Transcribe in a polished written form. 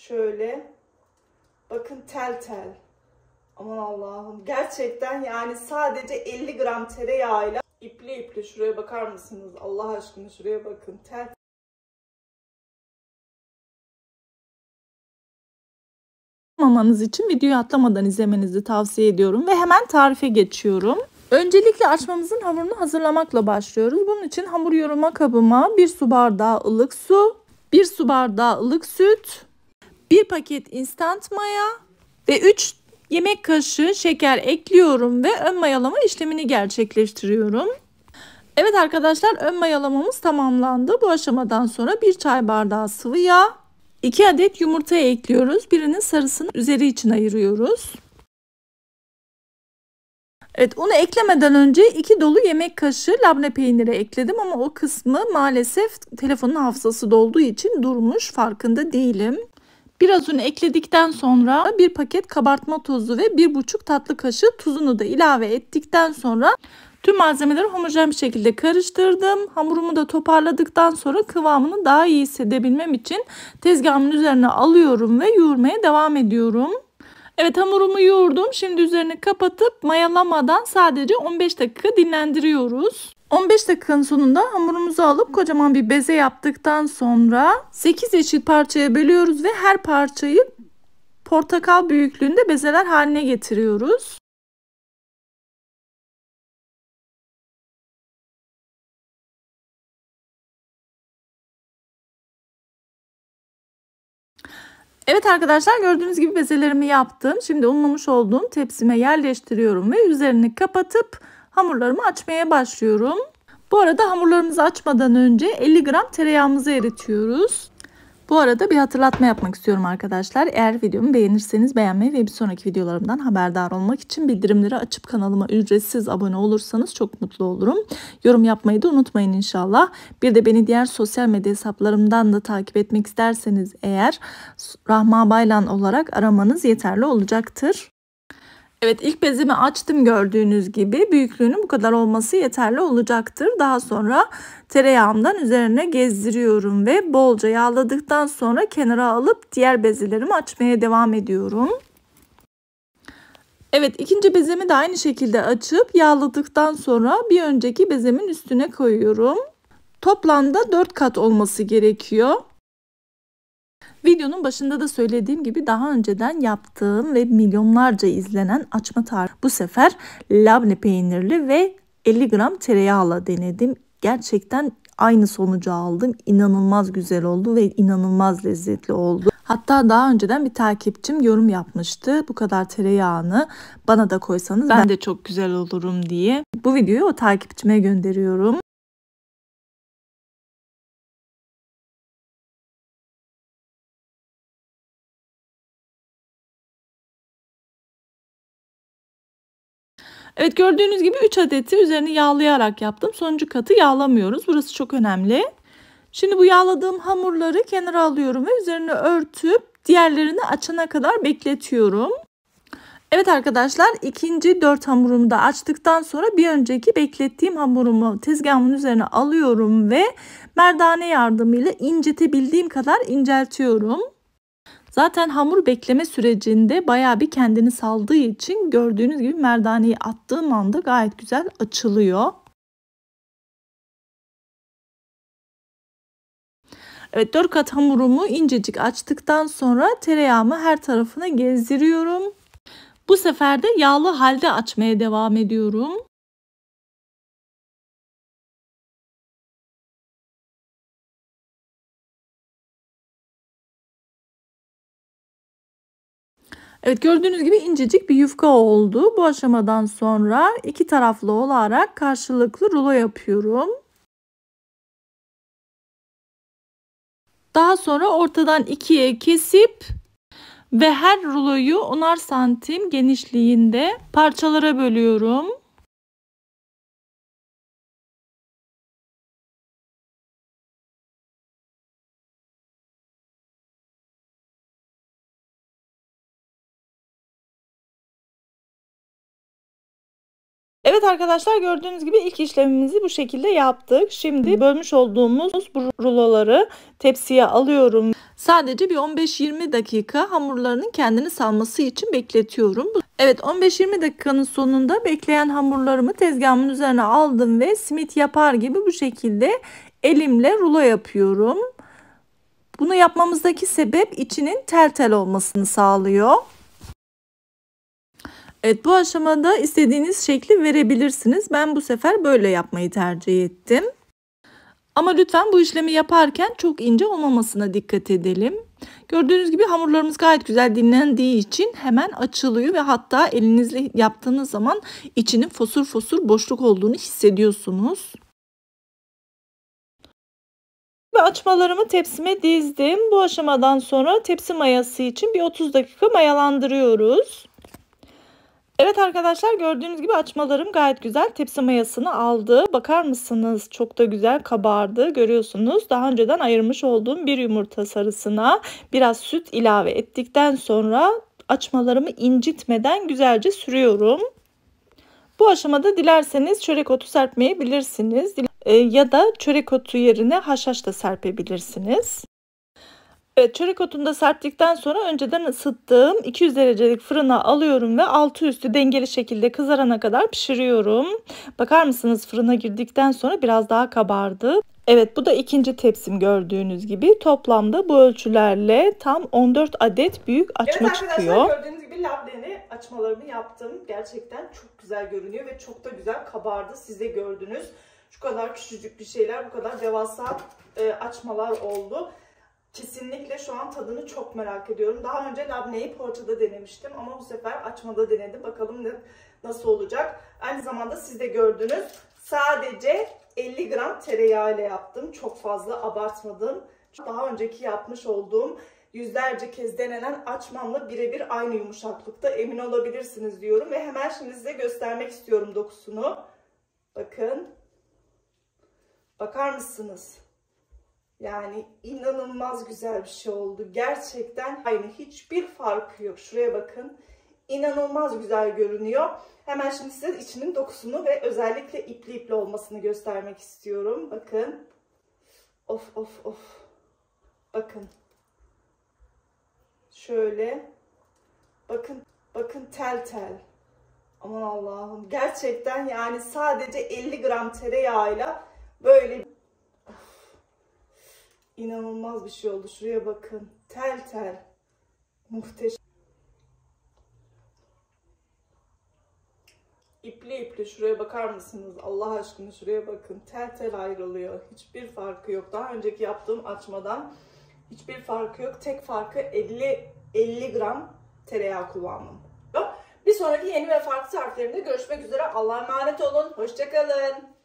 Şöyle. Bakın tel tel. Aman Allah'ım. Gerçekten yani sadece 50 gram tereyağıyla ipli ipli. Şuraya bakar mısınız? Allah aşkına şuraya bakın. Tel. Mamanız için videoyu atlamadan izlemenizi tavsiye ediyorum ve hemen tarife geçiyorum. Öncelikle açmamızın hamurunu hazırlamakla başlıyoruz. Bunun için hamur yoğurma kabıma 1 su bardağı ılık su, 1 su bardağı ılık süt, 1 paket instant maya ve 3 yemek kaşığı şeker ekliyorum ve ön mayalama işlemini gerçekleştiriyorum. Evet arkadaşlar, ön mayalamamız tamamlandı. Bu aşamadan sonra 1 çay bardağı sıvı yağ, 2 adet yumurta ekliyoruz. Birinin sarısını üzeri için ayırıyoruz. Evet, unu eklemeden önce 2 dolu yemek kaşığı labne peyniri ekledim ama o kısmı maalesef telefonun hafızası dolduğu için durmuş, farkında değilim. Biraz unu ekledikten sonra 1 paket kabartma tozu ve 1,5 tatlı kaşığı tuzunu da ilave ettikten sonra tüm malzemeleri homojen bir şekilde karıştırdım. Hamurumu da toparladıktan sonra kıvamını daha iyi hissedebilmem için tezgahımın üzerine alıyorum ve yoğurmaya devam ediyorum. Evet, hamurumu yoğurdum. Şimdi üzerini kapatıp mayalamadan sadece 15 dakika dinlendiriyoruz. 15 dakikanın sonunda hamurumuzu alıp kocaman bir beze yaptıktan sonra 8 eşit parçaya bölüyoruz ve her parçayı portakal büyüklüğünde bezeler haline getiriyoruz. Evet arkadaşlar, gördüğünüz gibi bezelerimi yaptım. Şimdi unlamış olduğum tepsime yerleştiriyorum ve üzerini kapatıp hamurlarımı açmaya başlıyorum. Bu arada hamurlarımızı açmadan önce 50 gram tereyağımızı eritiyoruz. Bu arada bir hatırlatma yapmak istiyorum arkadaşlar. Eğer videomu beğenirseniz beğenmeyi ve bir sonraki videolarımdan haberdar olmak için bildirimleri açıp kanalıma ücretsiz abone olursanız çok mutlu olurum. Yorum yapmayı da unutmayın inşallah. Bir de beni diğer sosyal medya hesaplarımdan da takip etmek isterseniz eğer Rahma Baylan olarak aramanız yeterli olacaktır. Evet, ilk bezimi açtım, gördüğünüz gibi büyüklüğünün bu kadar olması yeterli olacaktır. Daha sonra tereyağımdan üzerine gezdiriyorum ve bolca yağladıktan sonra kenara alıp diğer bezelerimi açmaya devam ediyorum. Evet, ikinci bezemi de aynı şekilde açıp yağladıktan sonra bir önceki bezemin üstüne koyuyorum. Toplamda 4 kat olması gerekiyor. Videonun başında da söylediğim gibi daha önceden yaptığım ve milyonlarca izlenen açma tarifi. Bu sefer labne peynirli ve 50 gram tereyağla denedim. Gerçekten aynı sonucu aldım. İnanılmaz güzel oldu ve inanılmaz lezzetli oldu. Hatta daha önceden bir takipçim yorum yapmıştı. Bu kadar tereyağını bana da koysanız ben de çok güzel olurum diye. Bu videoyu o takipçime gönderiyorum. Evet, gördüğünüz gibi 3 adeti üzerini yağlayarak yaptım. Sonuncu katı yağlamıyoruz. Burası çok önemli. Şimdi bu yağladığım hamurları kenara alıyorum ve üzerine örtüp diğerlerini açana kadar bekletiyorum. Evet arkadaşlar, ikinci 4 hamurumu da açtıktan sonra bir önceki beklettiğim hamurumu tezgahımın üzerine alıyorum ve merdane yardımıyla incetebildiğim kadar inceltiyorum. Zaten hamur bekleme sürecinde bayağı bir kendini saldığı için gördüğünüz gibi merdaneyi attığım anda gayet güzel açılıyor. Evet, 4 kat hamurumu incecik açtıktan sonra tereyağımı her tarafına gezdiriyorum. Bu sefer de yağlı halde açmaya devam ediyorum. Evet, gördüğünüz gibi incecik bir yufka oldu. Bu aşamadan sonra iki taraflı olarak karşılıklı rulo yapıyorum. Daha sonra ortadan ikiye kesip ve her ruloyu 10'ar santim genişliğinde parçalara bölüyorum. Evet arkadaşlar, gördüğünüz gibi ilk işlemimizi bu şekilde yaptık. Şimdi bölmüş olduğumuz bu ruloları tepsiye alıyorum. Sadece bir 15-20 dakika hamurlarının kendini salması için bekletiyorum. Evet, 15-20 dakikanın sonunda bekleyen hamurlarımı tezgahımın üzerine aldım ve simit yapar gibi bu şekilde elimle rulo yapıyorum. Bunu yapmamızdaki sebep içinin tel tel olmasını sağlıyor. Evet, bu aşamada istediğiniz şekli verebilirsiniz. Ben bu sefer böyle yapmayı tercih ettim. Ama lütfen bu işlemi yaparken çok ince olmamasına dikkat edelim. Gördüğünüz gibi hamurlarımız gayet güzel dinlendiği için hemen açılıyor ve hatta elinizle yaptığınız zaman içinin fosur fosur boşluk olduğunu hissediyorsunuz. Ve açmalarımı tepsime dizdim. Bu aşamadan sonra tepsi mayası için bir 30 dakika mayalandırıyoruz. Evet arkadaşlar, gördüğünüz gibi açmalarım gayet güzel tepsi mayasını aldı. Bakar mısınız? Çok da güzel kabardı. Görüyorsunuz. Daha önceden ayırmış olduğum bir yumurta sarısına biraz süt ilave ettikten sonra açmalarımı incitmeden güzelce sürüyorum. Bu aşamada dilerseniz çörek otu serpmeyebilirsiniz. Ya da çörek otu yerine haşhaş da serpebilirsiniz. Evet, çörek otunu da serptikten sonra önceden ısıttığım 200 derecelik fırına alıyorum ve altı üstü dengeli şekilde kızarana kadar pişiriyorum. Bakar mısınız, fırına girdikten sonra biraz daha kabardı. Evet, bu da ikinci tepsim gördüğünüz gibi. Toplamda bu ölçülerle tam 14 adet büyük açma çıkıyor. Evet arkadaşlar, gördüğünüz gibi labneli açmalarımı yaptım. Gerçekten çok güzel görünüyor ve çok da güzel kabardı. Siz de gördünüz. Şu kadar küçücük bir şeyler, bu kadar devasa açmalar oldu. Kesinlikle şu an tadını çok merak ediyorum. Daha önce labneyi poğaçada denemiştim ama bu sefer açmada denedim. Bakalım nasıl olacak. Aynı zamanda siz de gördünüz. Sadece 50 gram tereyağı ile yaptım. Çok fazla abartmadım. Daha önceki yapmış olduğum yüzlerce kez denenen açmamla birebir aynı yumuşaklıkta, emin olabilirsiniz diyorum. Ve hemen şimdi size göstermek istiyorum dokusunu. Bakın. Bakar mısınız? Yani inanılmaz güzel bir şey oldu. Gerçekten aynı, hiçbir farkı yok. Şuraya bakın. İnanılmaz güzel görünüyor. Hemen şimdi size içinin dokusunu ve özellikle ipli ipli olmasını göstermek istiyorum. Bakın. Of of of. Bakın. Şöyle. Bakın. Bakın, tel tel. Aman Allah'ım. Gerçekten yani sadece 50 gram tereyağıyla böyle İnanılmaz bir şey oldu. Şuraya bakın. Tel tel. Muhteşem. İpli ipli. Şuraya bakar mısınız? Allah aşkına şuraya bakın. Tel tel ayrılıyor. Hiçbir farkı yok. Daha önceki yaptığım açmadan hiçbir farkı yok. Tek farkı 50 gram tereyağı kullandım. Bir sonraki yeni ve farklı tariflerimde görüşmek üzere. Allah'a emanet olun. Hoşça kalın.